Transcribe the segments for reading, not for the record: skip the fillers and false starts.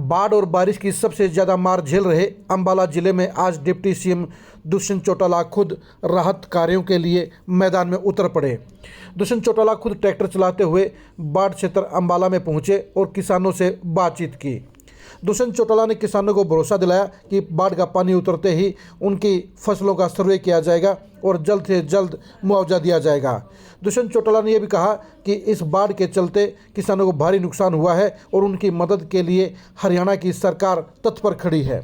बाढ़ और बारिश की सबसे ज़्यादा मार झेल रहे अंबाला जिले में आज डिप्टी सीएम दुष्यंत चौटाला खुद राहत कार्यों के लिए मैदान में उतर पड़े। दुष्यंत चौटाला खुद ट्रैक्टर चलाते हुए बाढ़ क्षेत्र अंबाला में पहुंचे और किसानों से बातचीत की। दुष्यंत चौटाला ने किसानों को भरोसा दिलाया कि बाढ़ का पानी उतरते ही उनकी फसलों का सर्वे किया जाएगा और जल्द से जल्द मुआवजा दिया जाएगा। दुष्यंत चौटाला ने यह भी कहा कि इस बाढ़ के चलते किसानों को भारी नुकसान हुआ है और उनकी मदद के लिए हरियाणा की सरकार तत्पर खड़ी है।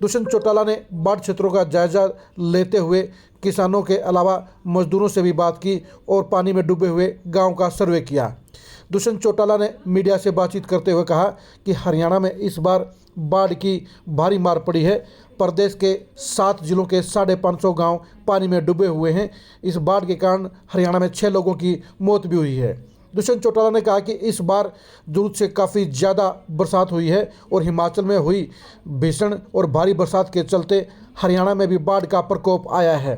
दुष्यंत चौटाला ने बाढ़ क्षेत्रों का जायजा लेते हुए किसानों के अलावा मजदूरों से भी बात की और पानी में डूबे हुए गांव का सर्वे किया। दुष्यंत चौटाला ने मीडिया से बातचीत करते हुए कहा कि हरियाणा में इस बार बाढ़ की भारी मार पड़ी है। प्रदेश के 7 जिलों के 550 गांव पानी में डूबे हुए हैं। इस बाढ़ के कारण हरियाणा में 6 लोगों की मौत भी हुई है। दुष्यंत चौटाला ने कहा कि इस बार जरूरत से काफ़ी ज़्यादा बरसात हुई है और हिमाचल में हुई भीषण और भारी बरसात के चलते हरियाणा में भी बाढ़ का प्रकोप आया है।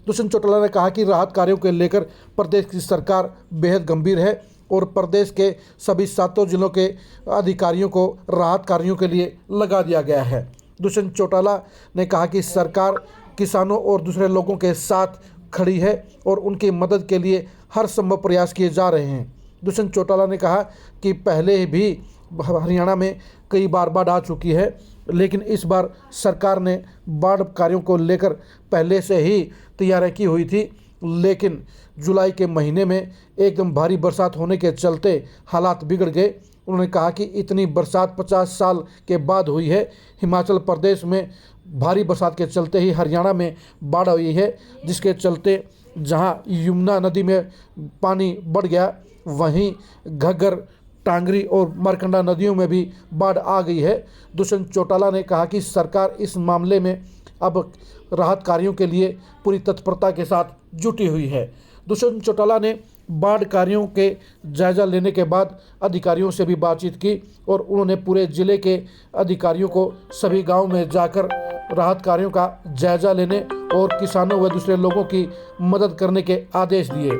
दुष्यंत चौटाला ने कहा कि राहत कार्यों को लेकर प्रदेश की सरकार बेहद गंभीर है और प्रदेश के सभी 7 जिलों के अधिकारियों को राहत कार्यों के लिए लगा दिया गया है। दुष्यंत चौटाला ने कहा कि सरकार किसानों और दूसरे लोगों के साथ खड़ी है और उनकी मदद के लिए हर संभव प्रयास किए जा रहे हैं। दुष्यंत चौटाला ने कहा कि पहले भी हरियाणा में कई बार बाढ़ आ चुकी है, लेकिन इस बार सरकार ने बाढ़ कार्यों को लेकर पहले से ही तैयारी की हुई थी, लेकिन जुलाई के महीने में एकदम भारी बरसात होने के चलते हालात बिगड़ गए। उन्होंने कहा कि इतनी बरसात 50 साल के बाद हुई है। हिमाचल प्रदेश में भारी बरसात के चलते ही हरियाणा में बाढ़ हुई है, जिसके चलते जहां यमुना नदी में पानी बढ़ गया, वहीं घग्गर, टांगरी और मारकंडा नदियों में भी बाढ़ आ गई है। दुष्यंत चौटाला ने कहा कि सरकार इस मामले में अब राहत कार्यों के लिए पूरी तत्परता के साथ जुटी हुई है। दुष्यंत चौटाला ने बाढ़ कार्यों के जायजा लेने के बाद अधिकारियों से भी बातचीत की और उन्होंने पूरे जिले के अधिकारियों को सभी गांव में जाकर राहत कार्यों का जायजा लेने और किसानों व दूसरे लोगों की मदद करने के आदेश दिए।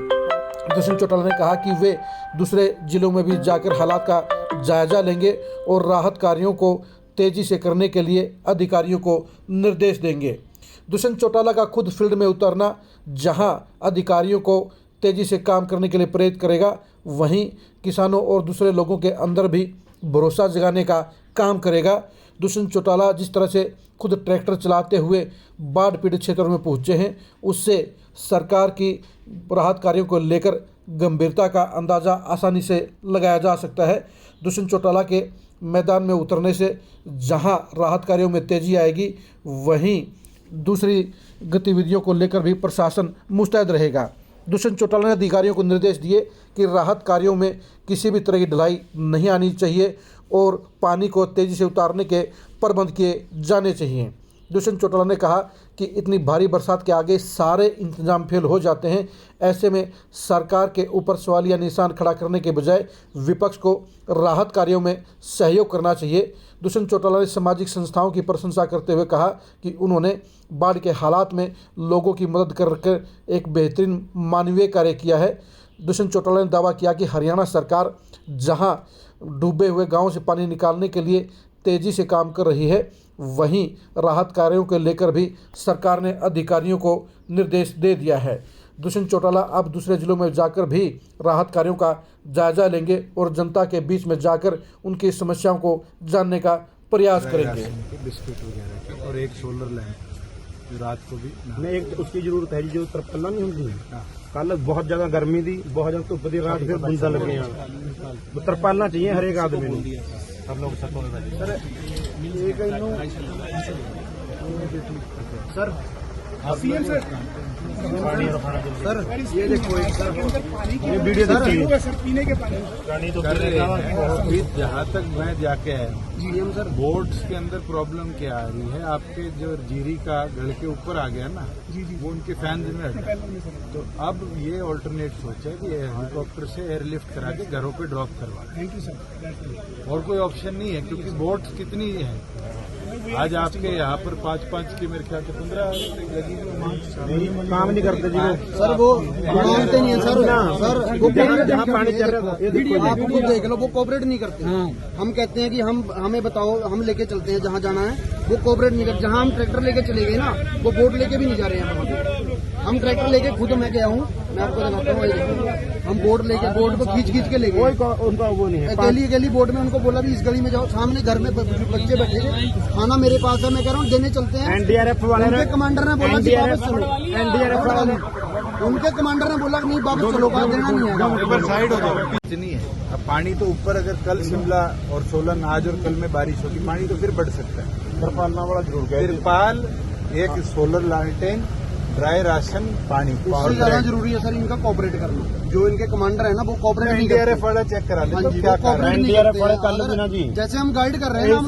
दुष्यंत चौटाला ने कहा कि वे दूसरे जिलों में भी जाकर हालात का जायजा लेंगे और राहत कार्यों को तेजी से करने के लिए अधिकारियों को निर्देश देंगे। दुष्यंत चौटाला का खुद फील्ड में उतरना जहां अधिकारियों को तेजी से काम करने के लिए प्रेरित करेगा, वहीं किसानों और दूसरे लोगों के अंदर भी भरोसा जगाने का काम करेगा। दुष्यंत चौटाला जिस तरह से खुद ट्रैक्टर चलाते हुए बाढ़ पीड़ित क्षेत्रों में पहुंचे हैं, उससे सरकार की राहत कार्यों को लेकर गंभीरता का अंदाज़ा आसानी से लगाया जा सकता है। दुष्यंत चौटाला के मैदान में उतरने से जहां राहत कार्यों में तेजी आएगी, वहीं दूसरी गतिविधियों को लेकर भी प्रशासन मुस्तैद रहेगा। दुष्यंत चौटाला ने अधिकारियों को निर्देश दिए कि राहत कार्यों में किसी भी तरह की ढिलाई नहीं आनी चाहिए और पानी को तेज़ी से उतारने के प्रबंध किए जाने चाहिए। दुष्यंत चौटाला ने कहा कि इतनी भारी बरसात के आगे सारे इंतजाम फेल हो जाते हैं। ऐसे में सरकार के ऊपर सवालिया निशान खड़ा करने के बजाय विपक्ष को राहत कार्यों में सहयोग करना चाहिए। दुष्यंत चौटाला ने सामाजिक संस्थाओं की प्रशंसा करते हुए कहा कि उन्होंने बाढ़ के हालात में लोगों की मदद कर एक बेहतरीन मानवीय कार्य किया है। दुष्यंत चौटाला ने दावा किया कि हरियाणा सरकार जहां डूबे हुए गाँव से पानी निकालने के लिए तेज़ी से काम कर रही है, वहीं राहत कार्यों को लेकर भी सरकार ने अधिकारियों को निर्देश दे दिया है। दुष्यंत चौटाला अब दूसरे जिलों में जाकर भी राहत कार्यों का जायजा लेंगे और जनता के बीच में जाकर उनकी समस्याओं को जानने का प्रयास करेंगे। बिस्किट वगैरह और एक सोलर लैंप रात को भी नहीं, एक उसकी जरूरत है जो तरपल्ला नहीं होती। कल बहुत ज्यादा गर्मी थी, बहुत ज्यादा धुप थी, रात फिर बुंदा लग गया। तरपालना चाहिए हर एक आदमी को। सब लोग सर सीएम सर ये देखो ये वीडियो सर पीने के पानी तो जहाँ तक मैं जाके है सर, बोट्स के अंदर प्रॉब्लम क्या आ रही है, आपके जो जीरी का गढ़ के ऊपर आ गया ना, वो उनके फैन में हटा। तो अब ये ऑल्टरनेट सोचा कि हेलीकॉप्टर से एयरलिफ्ट करा के घरों पे ड्रॉप करवा। Thank you sir. और कोई ऑप्शन नहीं है क्योंकि बोट्स कितनी है, आज आपके यहाँ पर 5-5 की मेरे ख्याल से 15 लगी हुई काम नहीं करते जी वो। सर वो मानते नहीं है सर। सर वो जहाँ पानी चल रहा था आप खुद देख लो, वो कोऑपरेट नहीं करते। हम कहते हैं कि हमें बताओ, हम लेके चलते हैं जहाँ जाना है, वो कोऑपरेट नहीं करते। जहाँ हम ट्रैक्टर लेके चले गए ना, वो बोट लेके भी नहीं जा रहे हैं वहाँ पे। हम ट्रैक्टर लेके खुद, मैं गया हूँ, मैं आपको दिखाता हूँ, ये देखो हम बोट को खींच के ले गए। उनका वो नहीं है। अकेली बोट में उनको बोला भी इस गली में जाओ, सामने घर में बच्चे बैठे हैं, खाना मेरे पास है, मैं कह रहा हूँ देने चलते हैं। एनडीआरएफ वाले उनके कमांडर ने बोला कि वापस चलो। एनडीआरएफ वाले उनके कमांडर ने बोला कि नहीं वापस चलो, बात देना नहीं है। एक बार साइड हो जाओ, पिच नहीं है। अब पानी तो ऊपर, अगर कल शिमला और सोलन आज और कल में बारिश होगी, पानी तो फिर बढ़ सकता है। तिरपालना वाला जरूर गया। तिरपाल, एक सोलर लालटेन, ड्राई राशन, पानी। उससे ज्यादा जरूरी है सर इनका कोऑपरेट करना। जो इनके कमांडर है ना, वो कोऑपरेट नहीं करते। एनडीआरएफ वाला चेक करा ले, हाँ तो जी, क्या वो कर रहे हैं? कोऑपरेट नहीं NDRF करते। वाले कर लो ना जी। जैसे हम गाइड कर रहे हैं ना,